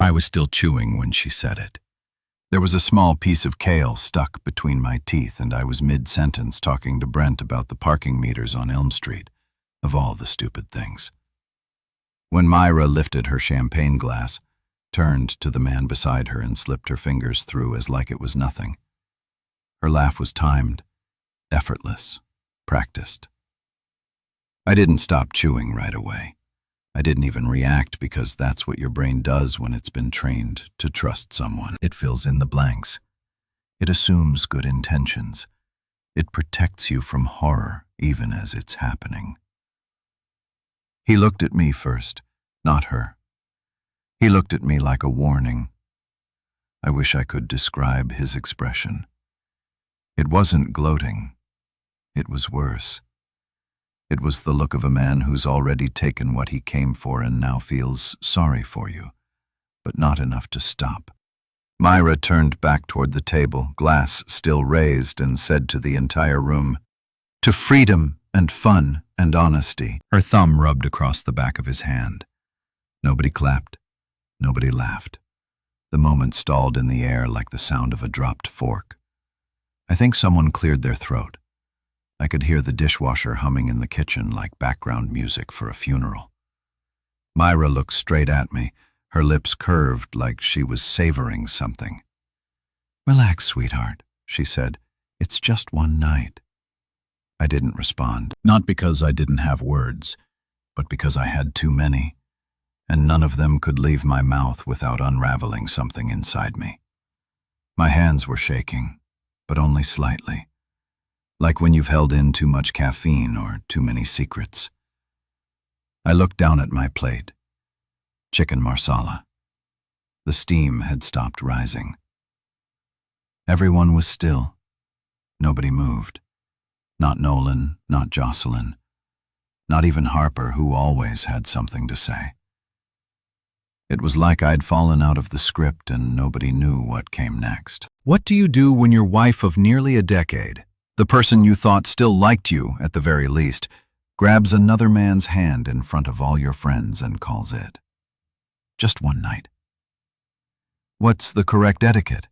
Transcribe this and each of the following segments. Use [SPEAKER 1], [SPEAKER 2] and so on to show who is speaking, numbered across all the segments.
[SPEAKER 1] I was still chewing when she said it. There was a small piece of kale stuck between my teeth, and I was mid-sentence talking to Brent about the parking meters on Elm Street, of all the stupid things. When Myra lifted her champagne glass, turned to the man beside her and slipped her fingers through as like it was nothing. Her laugh was timed, effortless, practiced. I didn't stop chewing right away. I didn't even react because that's what your brain does when it's been trained to trust someone. It fills in the blanks. It assumes good intentions. It protects you from horror even as it's happening. He looked at me first, not her. He looked at me like a warning. I wish I could describe his expression. It wasn't gloating. It was worse. It was the look of a man who's already taken what he came for and now feels sorry for you, but not enough to stop. Myra turned back toward the table, glass still raised, and said to the entire room, "To freedom and fun and honesty." Her thumb rubbed across the back of his hand. Nobody clapped. Nobody laughed. The moment stalled in the air like the sound of a dropped fork. I think someone cleared their throat. I could hear the dishwasher humming in the kitchen like background music for a funeral. Myra looked straight at me, her lips curved like she was savoring something. "Relax, sweetheart," she said. "It's just one night." I didn't respond, not because I didn't have words, but because I had too many, and none of them could leave my mouth without unraveling something inside me. My hands were shaking, but only slightly. Like when you've held in too much caffeine or too many secrets. I looked down at my plate. Chicken marsala. The steam had stopped rising. Everyone was still. Nobody moved. Not Nolan, not Jocelyn. Not even Harper, who always had something to say. It was like I'd fallen out of the script and nobody knew what came next. What do you do when your wife of nearly a decade, the person you thought still liked you at the very least, grabs another man's hand in front of all your friends and calls it just one night? What's the correct etiquette?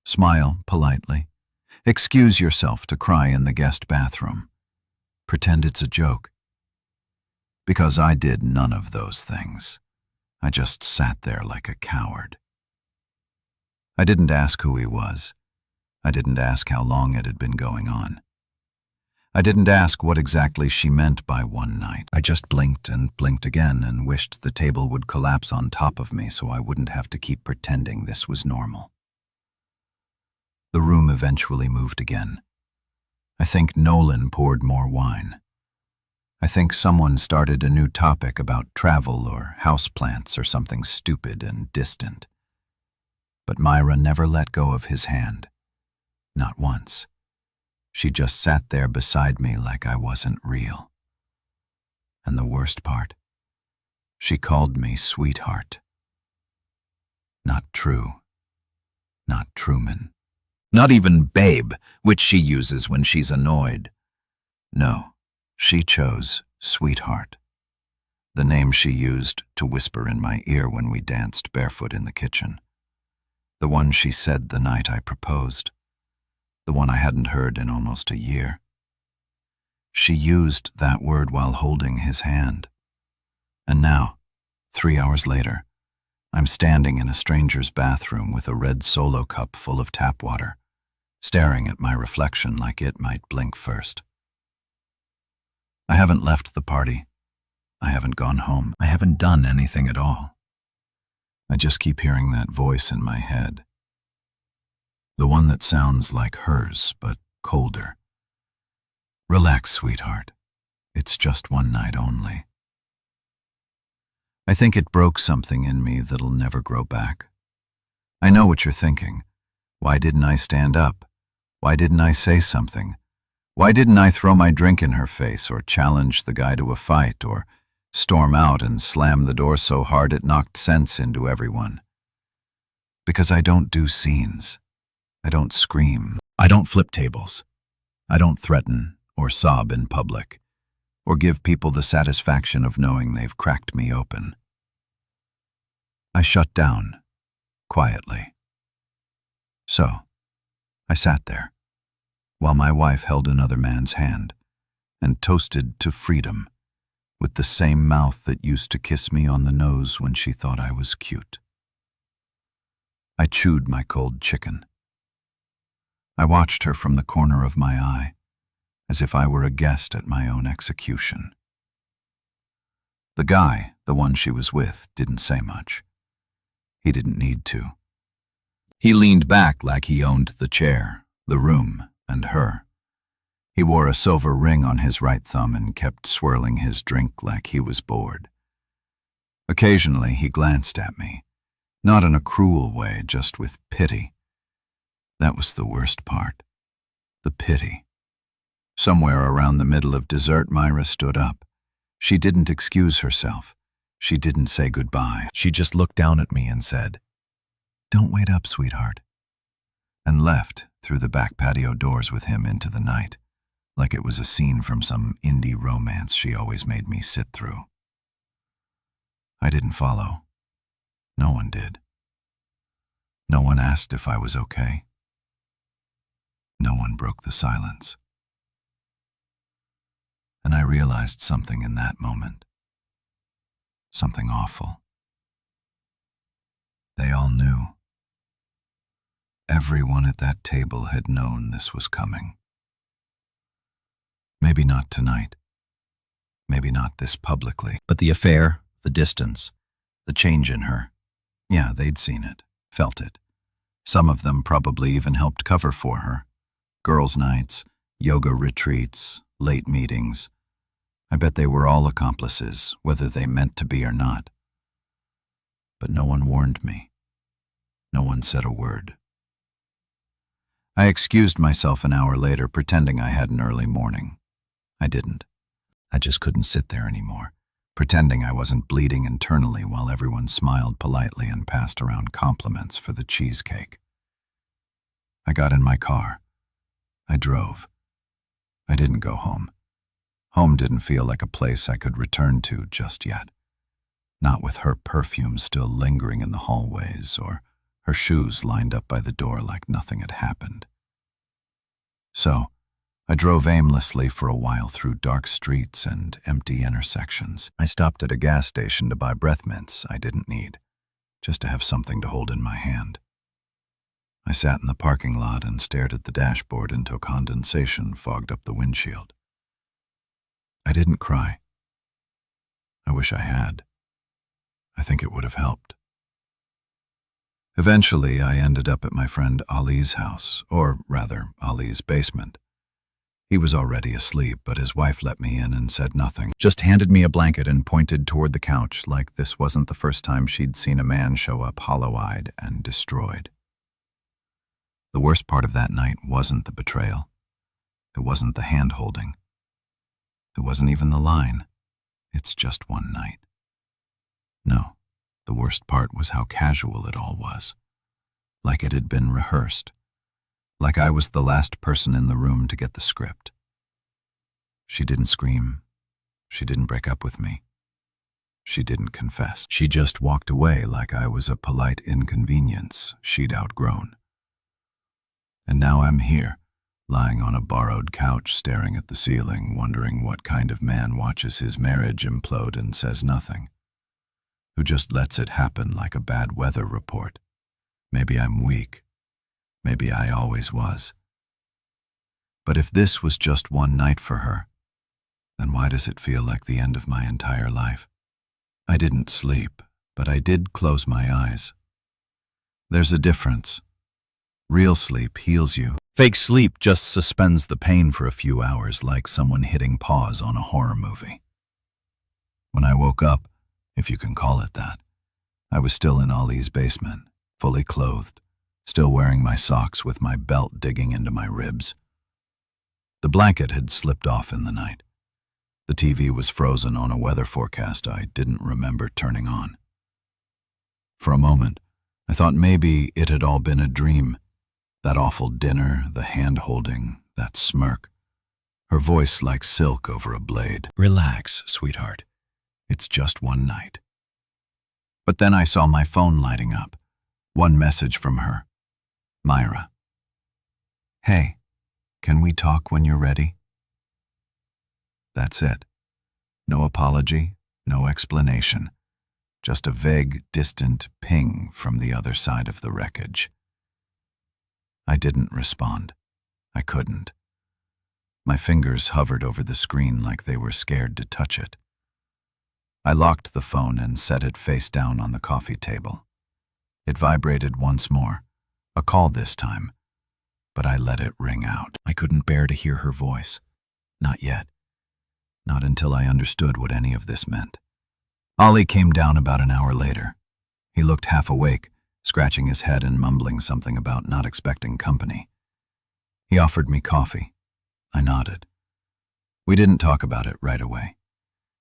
[SPEAKER 1] Smile politely. Excuse yourself to cry in the guest bathroom. Pretend it's a joke. Because I did none of those things. I just sat there like a coward. I didn't ask who he was. I didn't ask how long it had been going on. I didn't ask what exactly she meant by one night. I just blinked and blinked again and wished the table would collapse on top of me so I wouldn't have to keep pretending this was normal. The room eventually moved again. I think Nolan poured more wine. I think someone started a new topic about travel or houseplants or something stupid and distant. But Myra never let go of his hand. Not once. She just sat there beside me like I wasn't real. And the worst part, she called me sweetheart. Not true. Not Truman. Not even babe, which she uses when she's annoyed. No, she chose sweetheart, the name she used to whisper in my ear when we danced barefoot in the kitchen. The one she said the night I proposed. The one I hadn't heard in almost a year. She used that word while holding his hand. And now, 3 hours later, I'm standing in a stranger's bathroom with a red Solo cup full of tap water, staring at my reflection like it might blink first. I haven't left the party. I haven't gone home. I haven't done anything at all. I just keep hearing that voice in my head. The one that sounds like hers, but colder. Relax, sweetheart. It's just one night only. I think it broke something in me that'll never grow back. I know what you're thinking. Why didn't I stand up? Why didn't I say something? Why didn't I throw my drink in her face or challenge the guy to a fight or storm out and slam the door so hard it knocked sense into everyone? Because I don't do scenes. I don't scream. I don't flip tables. I don't threaten or sob in public or give people the satisfaction of knowing they've cracked me open. I shut down, quietly. So, I sat there, while my wife held another man's hand, and toasted to freedom, with the same mouth that used to kiss me on the nose when she thought I was cute. I chewed my cold chicken. I watched her from the corner of my eye, as if I were a guest at my own execution. The guy, the one she was with, didn't say much. He didn't need to. He leaned back like he owned the chair, the room, and her. He wore a silver ring on his right thumb and kept swirling his drink like he was bored. Occasionally he glanced at me, not in a cruel way, just with pity. That was the worst part. The pity. Somewhere around the middle of dessert, Myra stood up. She didn't excuse herself. She didn't say goodbye. She just looked down at me and said, "Don't wait up, sweetheart," and left through the back patio doors with him into the night, like it was a scene from some indie romance she always made me sit through. I didn't follow. No one did. No one asked if I was okay. No one broke the silence. And I realized something in that moment. Something awful. They all knew. Everyone at that table had known this was coming. Maybe not tonight. Maybe not this publicly. But the affair, the distance, the change in her. Yeah, they'd seen it, felt it. Some of them probably even helped cover for her. Girls' nights, yoga retreats, late meetings. I bet they were all accomplices, whether they meant to be or not. But no one warned me. No one said a word. I excused myself an hour later, pretending I had an early morning. I didn't. I just couldn't sit there anymore, pretending I wasn't bleeding internally while everyone smiled politely and passed around compliments for the cheesecake. I got in my car. I drove. I didn't go home. Home didn't feel like a place I could return to just yet. Not with her perfume still lingering in the hallways or her shoes lined up by the door like nothing had happened. So, I drove aimlessly for a while through dark streets and empty intersections. I stopped at a gas station to buy breath mints I didn't need, just to have something to hold in my hand. I sat in the parking lot and stared at the dashboard until condensation fogged up the windshield. I didn't cry. I wish I had. I think it would have helped. Eventually, I ended up at my friend Ali's house, or rather, Ali's basement. He was already asleep, but his wife let me in and said nothing, just handed me a blanket and pointed toward the couch like this wasn't the first time she'd seen a man show up hollow-eyed and destroyed. The worst part of that night wasn't the betrayal. It wasn't the hand-holding. It wasn't even the line. It's just one night. No, the worst part was how casual it all was. Like it had been rehearsed. Like I was the last person in the room to get the script. She didn't scream. She didn't break up with me. She didn't confess. She just walked away like I was a polite inconvenience she'd outgrown. And now I'm here, lying on a borrowed couch staring at the ceiling, wondering what kind of man watches his marriage implode and says nothing. Who just lets it happen like a bad weather report. Maybe I'm weak. Maybe I always was. But if this was just one night for her, then why does it feel like the end of my entire life? I didn't sleep, but I did close my eyes. There's a difference. Real sleep heals you. Fake sleep just suspends the pain for a few hours, like someone hitting pause on a horror movie. When I woke up, if you can call it that, I was still in Ali's basement, fully clothed, still wearing my socks with my belt digging into my ribs. The blanket had slipped off in the night. The TV was frozen on a weather forecast I didn't remember turning on. For a moment, I thought maybe it had all been a dream. That awful dinner, the hand-holding, that smirk. Her voice like silk over a blade. Relax, sweetheart. It's just one night. But then I saw my phone lighting up. One message from her. Myra. Hey, can we talk when you're ready? That's it. No apology, no explanation. Just a vague, distant ping from the other side of the wreckage. I didn't respond. I couldn't. My fingers hovered over the screen like they were scared to touch it. I locked the phone and set it face down on the coffee table. It vibrated once more, a call this time, but I let it ring out. I couldn't bear to hear her voice. Not yet. Not until I understood what any of this meant. Ollie came down about an hour later. He looked half awake, scratching his head and mumbling something about not expecting company. He offered me coffee. I nodded. We didn't talk about it right away.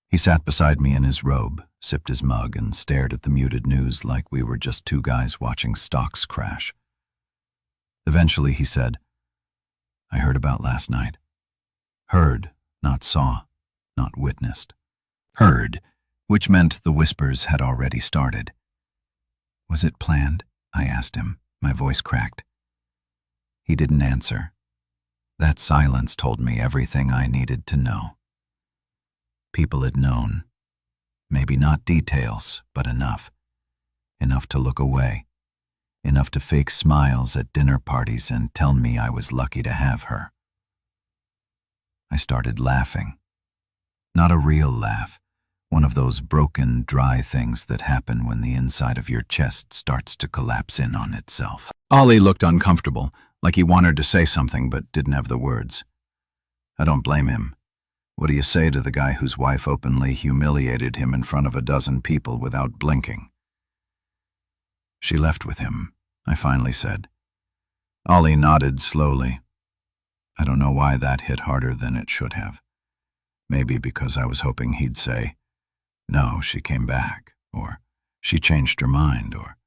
[SPEAKER 1] He sat beside me in his robe, sipped his mug, and stared at the muted news like we were just two guys watching stocks crash. Eventually he said, I heard about last night. Heard, not saw, not witnessed. Heard, which meant the whispers had already started. Was it planned? I asked him, my voice cracked. He didn't answer. That silence told me everything I needed to know. People had known. Maybe not details, but enough. Enough to look away. Enough to fake smiles at dinner parties and tell me I was lucky to have her. I started laughing. Not a real laugh. One of those broken, dry things that happen when the inside of your chest starts to collapse in on itself. Ollie looked uncomfortable, like he wanted to say something but didn't have the words. I don't blame him. What do you say to the guy whose wife openly humiliated him in front of a dozen people without blinking? She left with him, I finally said. Ollie nodded slowly. I don't know why that hit harder than it should have. Maybe because I was hoping he'd say, no, she came back, or she changed her mind, or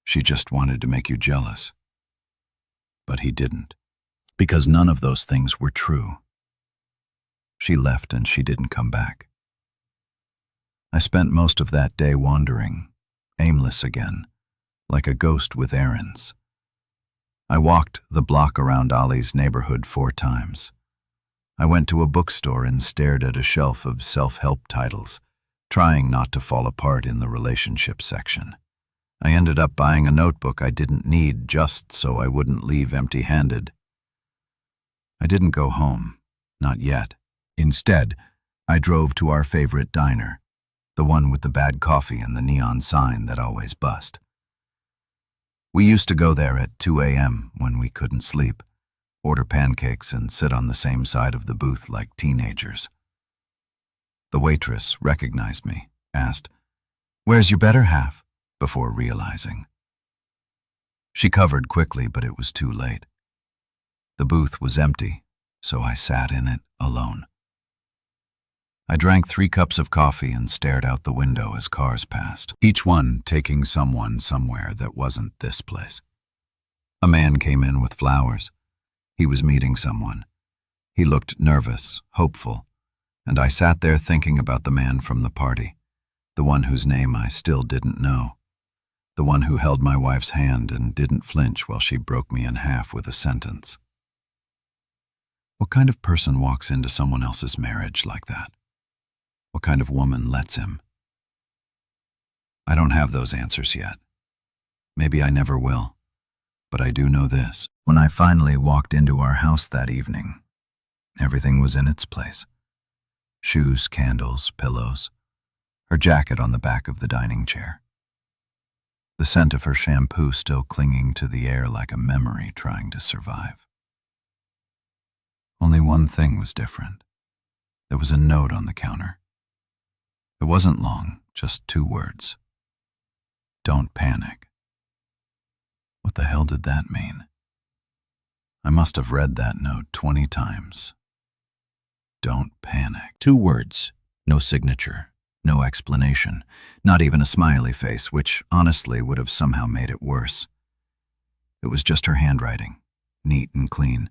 [SPEAKER 1] she just wanted to make you jealous. But he didn't, because none of those things were true. She left and she didn't come back. I spent most of that day wandering, aimless again, like a ghost with errands. I walked the block around Ollie's neighborhood 4 times. I went to a bookstore and stared at a shelf of self-help titles, trying not to fall apart in the relationship section. I ended up buying a notebook I didn't need just so I wouldn't leave empty-handed. I didn't go home, not yet. Instead, I drove to our favorite diner, the one with the bad coffee and the neon sign that always bust. We used to go there at 2 a.m. when we couldn't sleep, order pancakes and sit on the same side of the booth like teenagers. The waitress recognized me, asked, "Where's your better half?" before realizing. She covered quickly, but it was too late. The booth was empty, so I sat in it alone. I drank 3 cups of coffee and stared out the window as cars passed, each one taking someone somewhere that wasn't this place. A man came in with flowers. He was meeting someone. He looked nervous, hopeful, and I sat there thinking about the man from the party, the one whose name I still didn't know, the one who held my wife's hand and didn't flinch while she broke me in half with a sentence. What kind of person walks into someone else's marriage like that? What kind of woman lets him? I don't have those answers yet. Maybe I never will. But I do know this. When I finally walked into our house that evening, everything was in its place. Shoes, candles, pillows, her jacket on the back of the dining chair. The scent of her shampoo still clinging to the air like a memory trying to survive. Only one thing was different. There was a note on the counter. It wasn't long, just 2 words. Don't panic. What the hell did that mean? I must have read that note 20 times. Don't panic. 2 words, no signature, no explanation, not even a smiley face, which honestly would have somehow made it worse. It was just her handwriting, neat and clean,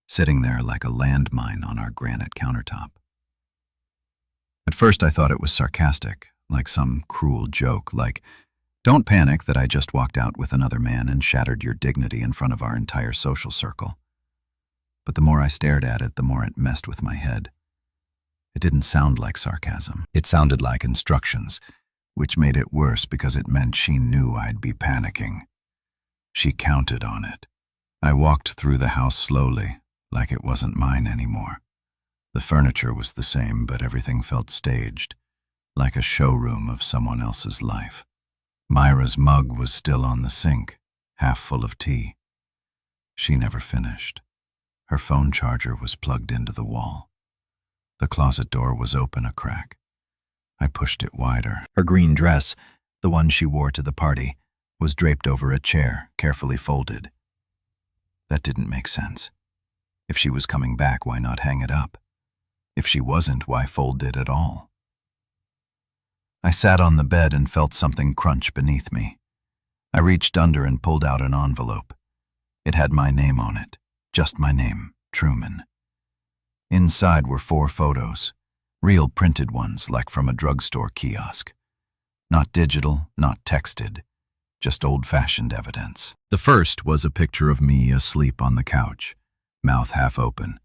[SPEAKER 1] sitting there like a landmine on our granite countertop. At first I thought it was sarcastic, like some cruel joke, like, Don't panic that I just walked out with another man and shattered your dignity in front of our entire social circle. But the more I stared at it, the more it messed with my head. It didn't sound like sarcasm. It sounded like instructions, which made it worse because it meant she knew I'd be panicking. She counted on it. I walked through the house slowly, like it wasn't mine anymore. The furniture was the same, but everything felt staged, like a showroom of someone else's life. Myra's mug was still on the sink, half full of tea. She never finished. Her phone charger was plugged into the wall. The closet door was open a crack. I pushed it wider. Her green dress, the one she wore to the party, was draped over a chair, carefully folded. That didn't make sense. If she was coming back, why not hang it up? If she wasn't, why fold it at all? I sat on the bed and felt something crunch beneath me. I reached under and pulled out an envelope. It had my name on it, just my name, Truman. Inside were 4 photos, real printed ones like from a drugstore kiosk. Not digital, not texted, just old-fashioned evidence. The first was a picture of me asleep on the couch, mouth half open,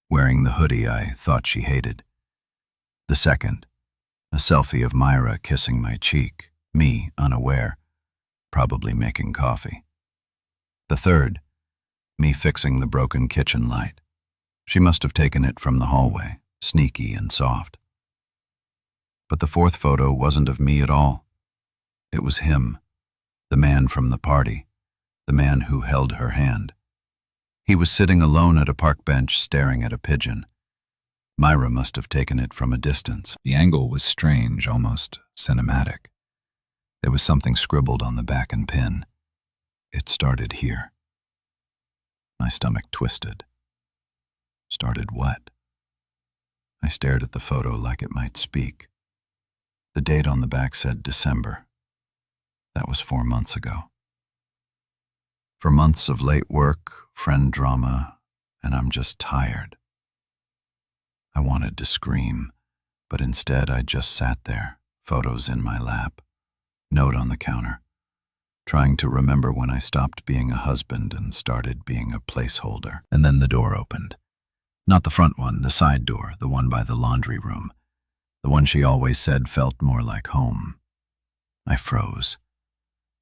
[SPEAKER 1] wearing the hoodie I thought she hated. The second, a selfie of Myra kissing my cheek, me unaware, probably making coffee. The third, me fixing the broken kitchen light. She must have taken it from the hallway, sneaky and soft. But the fourth photo wasn't of me at all. It was him, the man from the party, the man who held her hand. He was sitting alone at a park bench staring at a pigeon. Myra must have taken it from a distance. The angle was strange, almost cinematic. There was something scribbled on the back and pin. It started here. My stomach twisted. Started what? I stared at the photo like it might speak. The date on the back said December. That was 4 months ago. For months of late work, friend drama, and I'm just tired. I wanted to scream, but instead I just sat there, photos in my lap, note on the counter, trying to remember when I stopped being a husband and started being a placeholder. And then the door opened. Not the front one, the side door, the one by the laundry room. The one she always said felt more like home. I froze.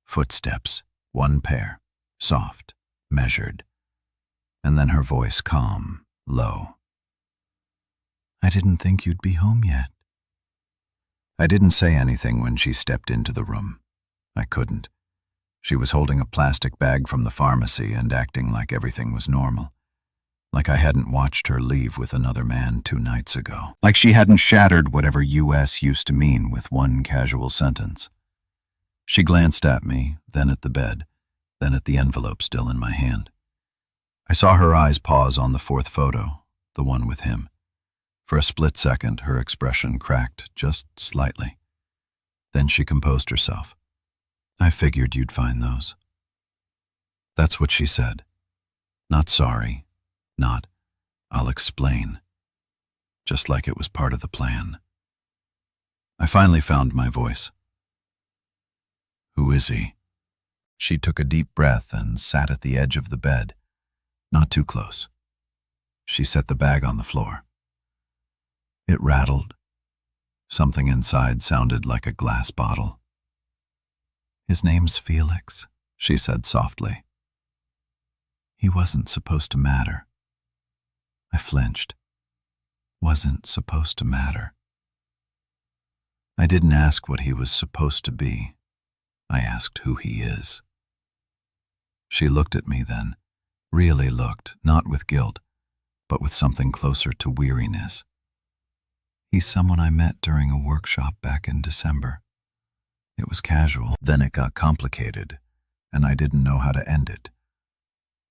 [SPEAKER 1] Footsteps, 1 pair, soft, measured. And then her voice calm, low. I didn't think you'd be home yet. I didn't say anything when she stepped into the room. I couldn't. She was holding a plastic bag from the pharmacy and acting like everything was normal. Like I hadn't watched her leave with another man 2 nights ago. Like she hadn't shattered whatever US used to mean with 1 casual sentence. She glanced at me, then at the bed, then at the envelope still in my hand. I saw her eyes pause on the 4th photo, the one with him. For a split second, her expression cracked just slightly. Then she composed herself. I figured you'd find those. That's what she said. Not sorry, not, I'll explain. Just like it was part of the plan. I finally found my voice. Who is he? She took a deep breath and sat at the edge of the bed, not too close. She set the bag on the floor. It rattled. Something inside sounded like a glass bottle. His name's Felix, she said softly. He wasn't supposed to matter. I flinched. Wasn't supposed to matter. I didn't ask what he was supposed to be. I asked who he is. She looked at me then, really looked, not with guilt, but with something closer to weariness. He's someone I met during a workshop back in December. It was casual, then it got complicated, and I didn't know how to end it.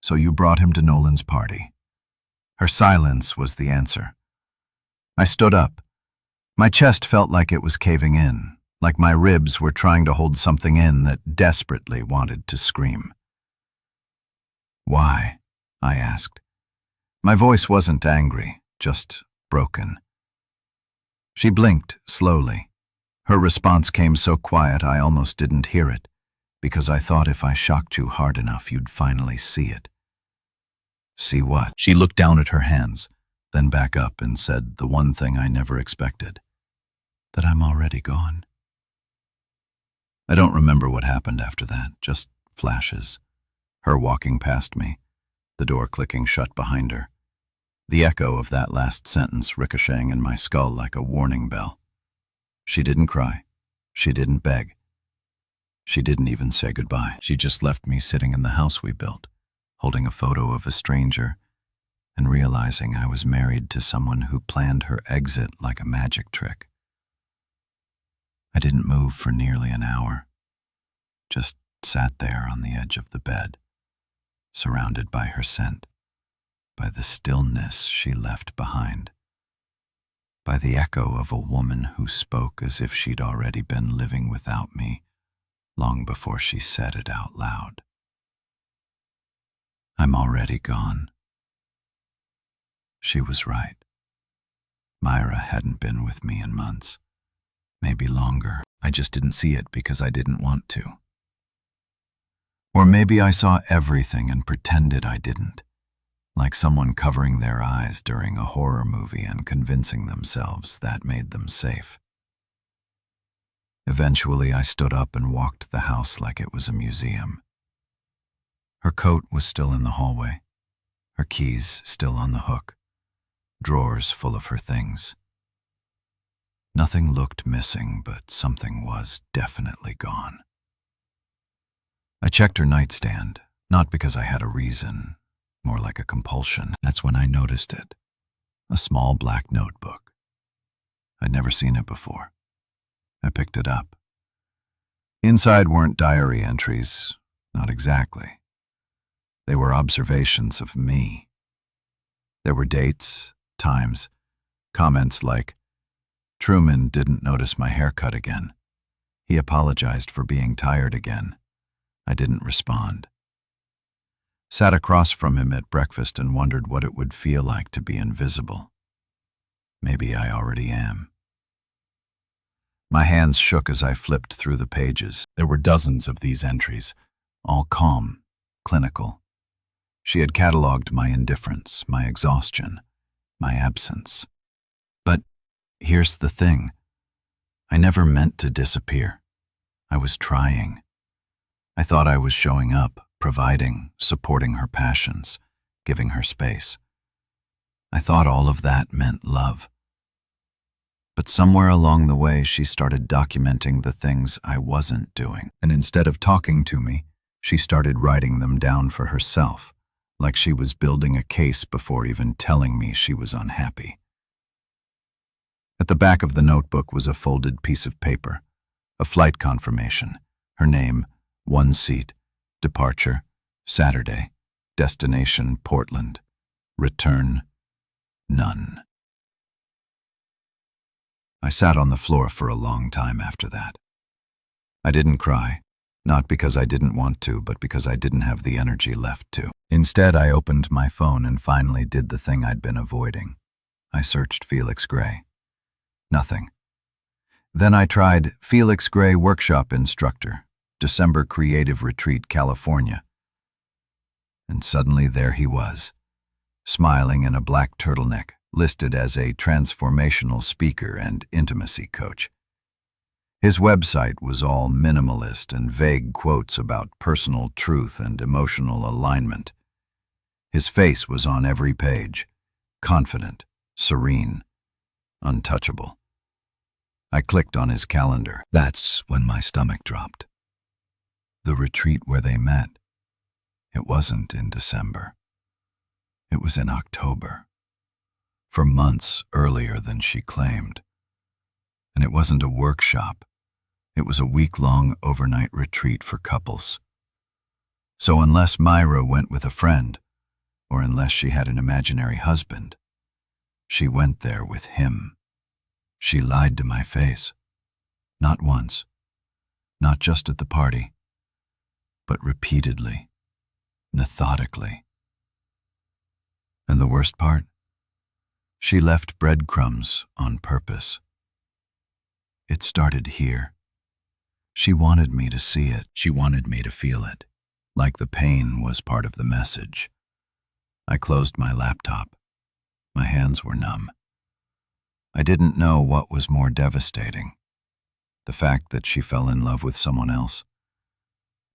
[SPEAKER 1] So you brought him to Nolan's party. Her silence was the answer. I stood up. My chest felt like it was caving in, like my ribs were trying to hold something in that desperately wanted to scream. Why? I asked. My voice wasn't angry, just broken. She blinked slowly. Her response came so quiet I almost didn't hear it. because I thought if I shocked you hard enough, you'd finally see it. See what? She looked down at her hands, then back up and said the one thing I never expected, that I'm already gone. I don't remember what happened after that, just flashes. Her walking past me, the door clicking shut behind her, the echo of that last sentence ricocheting in my skull like a warning bell. She didn't cry. She didn't beg. She didn't even say goodbye. She just left me sitting in the house we built, holding a photo of a stranger and realizing I was married to someone who planned her exit like a magic trick. I didn't move for nearly an hour, just sat there on the edge of the bed, surrounded by her scent, by the stillness she left behind, by the echo of a woman who spoke as if she'd already been living without me long before she said it out loud. I'm already gone. She was right. Myra hadn't been with me in months, maybe longer. I just didn't see it because I didn't want to. Or maybe I saw everything and pretended I didn't, like someone covering their eyes during a horror movie and convincing themselves that made them safe. Eventually, I stood up and walked the house like it was a museum. Her coat was still in the hallway, her keys still on the hook, drawers full of her things. Nothing looked missing, but something was definitely gone. I checked her nightstand, not because I had a reason, more like a compulsion. That's when I noticed it. A small black notebook. I'd never seen it before. I picked it up. Inside weren't diary entries, not exactly. They were observations of me. There were dates, times, comments like, Truman didn't notice my haircut again. He apologized for being tired again. I didn't respond. Sat across from him at breakfast and wondered what it would feel like to be invisible. Maybe I already am. My hands shook as I flipped through the pages. There were dozens of these entries, all calm, clinical. She had cataloged my indifference, my exhaustion, my absence. But here's the thing. I never meant to disappear. I was trying. I thought I was showing up, providing, supporting her passions, giving her space. I thought all of that meant love. But somewhere along the way, she started documenting the things I wasn't doing. And instead of talking to me, she started writing them down for herself, like she was building a case before even telling me she was unhappy. At the back of the notebook was a folded piece of paper, a flight confirmation, her name, 1 seat, departure, Saturday, destination, Portland, return, none. I sat on the floor for a long time after that. I didn't cry, not because I didn't want to, but because I didn't have the energy left to. Instead, I opened my phone and finally did the thing I'd been avoiding. I searched Felix Gray. Nothing. Then I tried Felix Gray Workshop Instructor, December Creative Retreat, California. And suddenly there he was, smiling in a black turtleneck, listed as a transformational speaker and intimacy coach. His website was all minimalist and vague quotes about personal truth and emotional alignment. His face was on every page, confident, serene, untouchable. I clicked on his calendar. That's when my stomach dropped. The retreat where they met, it wasn't in December. It was in October, for months earlier than she claimed. And it wasn't a workshop. It was a week-long overnight retreat for couples. So unless Myra went with a friend, or unless she had an imaginary husband, she went there with him. She lied to my face. Not once, not just at the party, but repeatedly, methodically. And the worst part? She left breadcrumbs on purpose. It started here, She wanted me to see it. She wanted me to feel it, like the pain was part of the message. I closed my laptop. My hands were numb. I didn't know what was more devastating, the fact that she fell in love with someone else,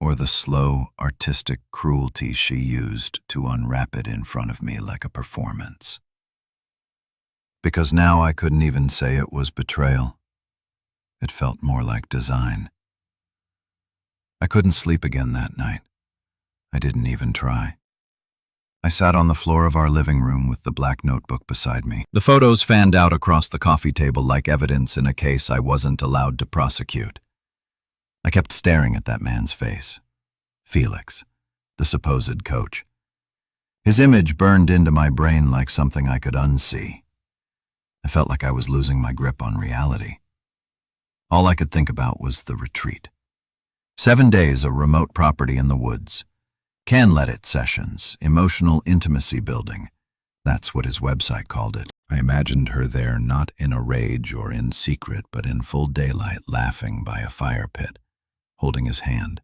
[SPEAKER 1] or the slow, artistic cruelty she used to unwrap it in front of me like a performance. Because now I couldn't even say it was betrayal. It felt more like design. I couldn't sleep again that night. I didn't even try. I sat on the floor of our living room with the black notebook beside me. The photos fanned out across the coffee table like evidence in a case I wasn't allowed to prosecute. I kept staring at that man's face. Felix, the supposed coach. His image burned into my brain like something I could unsee. I felt like I was losing my grip on reality. All I could think about was the retreat. 7 days, a remote property in the woods. Can-let-it sessions, emotional intimacy building. That's what his website called it. I imagined her there not in a rage or in secret, but in full daylight, laughing by a fire pit, holding his hand,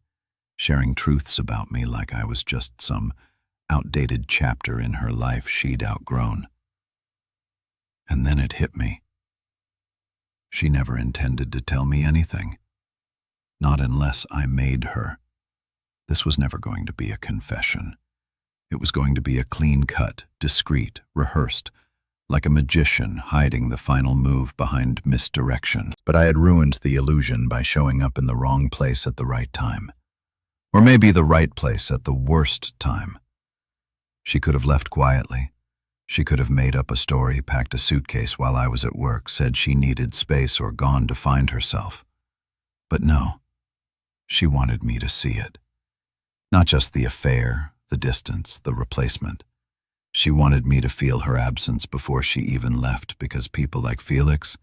[SPEAKER 1] sharing truths about me like I was just some outdated chapter in her life she'd outgrown. And then it hit me. She never intended to tell me anything. Not unless I made her. This was never going to be a confession. It was going to be a clean-cut, discreet, rehearsed, like a magician hiding the final move behind misdirection. But I had ruined the illusion by showing up in the wrong place at the right time. Or maybe the right place at the worst time. She could have left quietly. She could have made up a story, packed a suitcase while I was at work, said she needed space or gone to find herself. But no, she wanted me to see it. Not just the affair, the distance, the replacement. She wanted me to feel her absence before she even left, because people like Felix,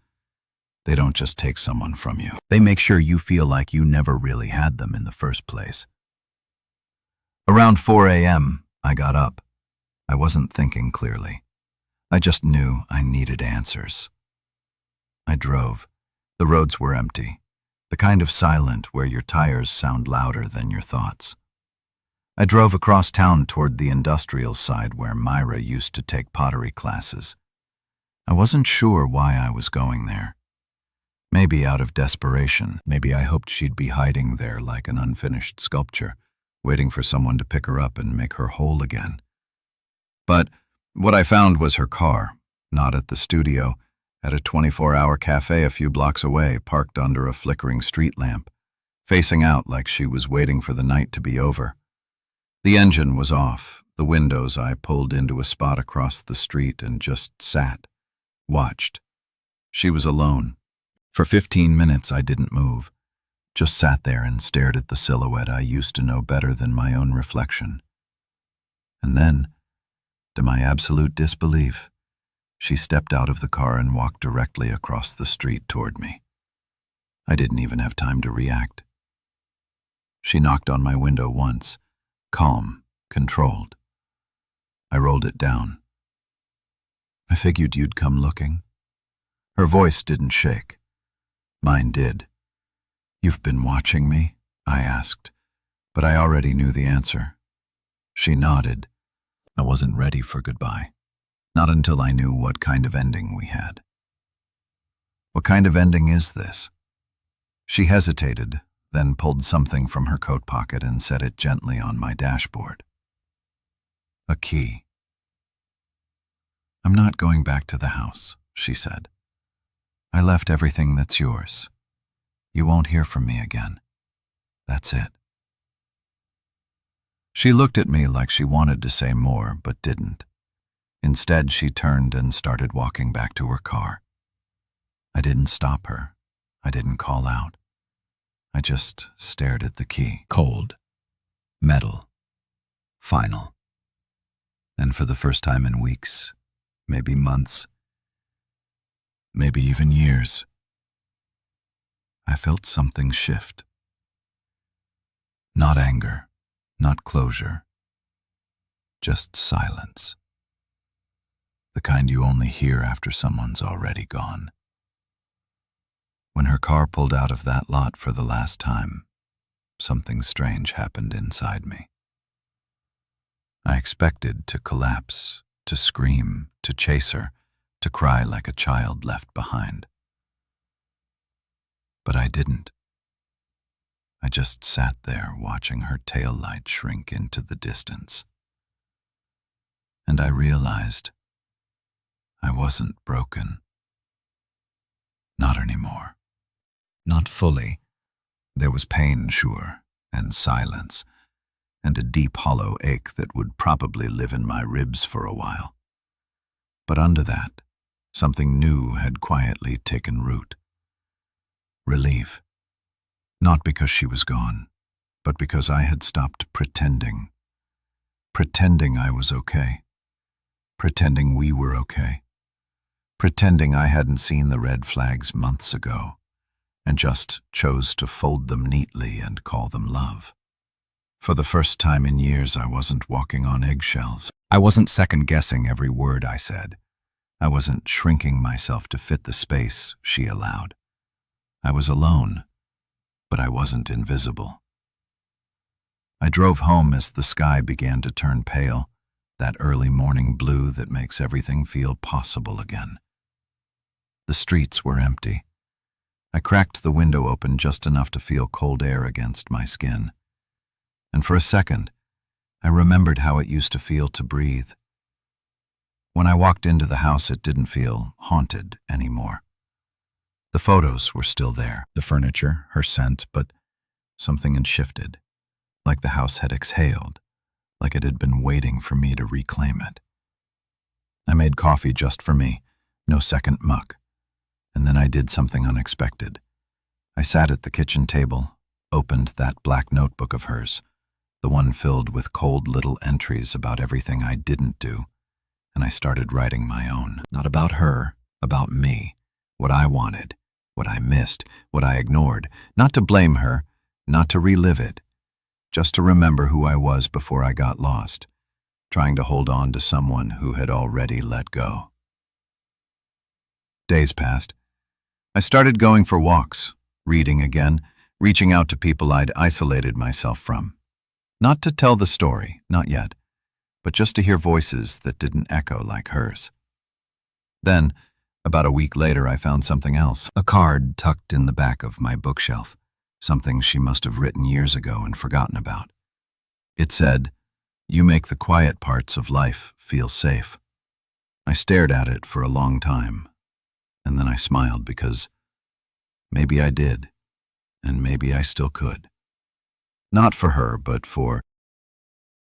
[SPEAKER 1] they don't just take someone from you. They make sure you feel like you never really had them in the first place. Around 4 a.m., I got up. I wasn't thinking clearly. I just knew I needed answers. I drove. The roads were empty, the kind of silent where your tires sound louder than your thoughts. I drove across town toward the industrial side where Myra used to take pottery classes. I wasn't sure why I was going there. Maybe out of desperation. Maybe I hoped she'd be hiding there like an unfinished sculpture, waiting for someone to pick her up and make her whole again. But what I found was her car, not at the studio, at a 24-hour cafe a few blocks away, parked under a flickering street lamp, facing out like she was waiting for the night to be over. The engine was off. The windows, I pulled into a spot across the street and just sat, watched. She was alone. For 15 minutes I didn't move, just sat there and stared at the silhouette I used to know better than my own reflection. And then, to my absolute disbelief, she stepped out of the car and walked directly across the street toward me. I didn't even have time to react. She knocked on my window once, calm, controlled. I rolled it down. I figured you'd come looking. Her voice didn't shake. Mine did. You've been watching me? I asked, but I already knew the answer. She nodded. I wasn't ready for goodbye. Not until I knew what kind of ending we had. What kind of ending is this? She hesitated, then pulled something from her coat pocket and set it gently on my dashboard. A key. I'm not going back to the house, she said. I left everything that's yours. You won't hear from me again. That's it. She looked at me like she wanted to say more, but didn't. Instead, she turned and started walking back to her car. I didn't stop her. I didn't call out. I just stared at the key. Cold. Metal. Final. And for the first time in weeks, maybe months, maybe even years, I felt something shift. Not anger, not closure, just silence. The kind you only hear after someone's already gone. When her car pulled out of that lot for the last time, something strange happened inside me. I expected to collapse, to scream, to chase her, to cry like a child left behind. But I didn't. I just sat there watching her taillight shrink into the distance. And I realized I wasn't broken. Not anymore. Not fully. There was pain, sure, and silence, and a deep hollow ache that would probably live in my ribs for a while. But under that, something new had quietly taken root. Relief. Not because she was gone, but because I had stopped pretending. Pretending I was okay. Pretending we were okay. Pretending I hadn't seen the red flags months ago, and just chose to fold them neatly and call them love. For the first time in years, I wasn't walking on eggshells. I wasn't second-guessing every word I said. I wasn't shrinking myself to fit the space she allowed. I was alone, but I wasn't invisible. I drove home as the sky began to turn pale, that early morning blue that makes everything feel possible again. The streets were empty. I cracked the window open just enough to feel cold air against my skin. And for a second, I remembered how it used to feel to breathe. When I walked into the house, it didn't feel haunted anymore. The photos were still there, the furniture, her scent, but something had shifted, like the house had exhaled, like it had been waiting for me to reclaim it. I made coffee just for me, no second muck, and then I did something unexpected. I sat at the kitchen table, opened that black notebook of hers, the one filled with cold little entries about everything I didn't do, and I started writing my own. Not about her, about me, what I wanted, what I missed, what I ignored, not to blame her, not to relive it, just to remember who I was before I got lost, trying to hold on to someone who had already let go. Days passed. I started going for walks, reading again, reaching out to people I'd isolated myself from. Not to tell the story, not yet, but just to hear voices that didn't echo like hers. Then, about a week later, I found something else, a card tucked in the back of my bookshelf, something she must have written years ago and forgotten about. It said, "You make the quiet parts of life feel safe." I stared at it for a long time, and then I smiled because maybe I did, and maybe I still could. Not for her, but for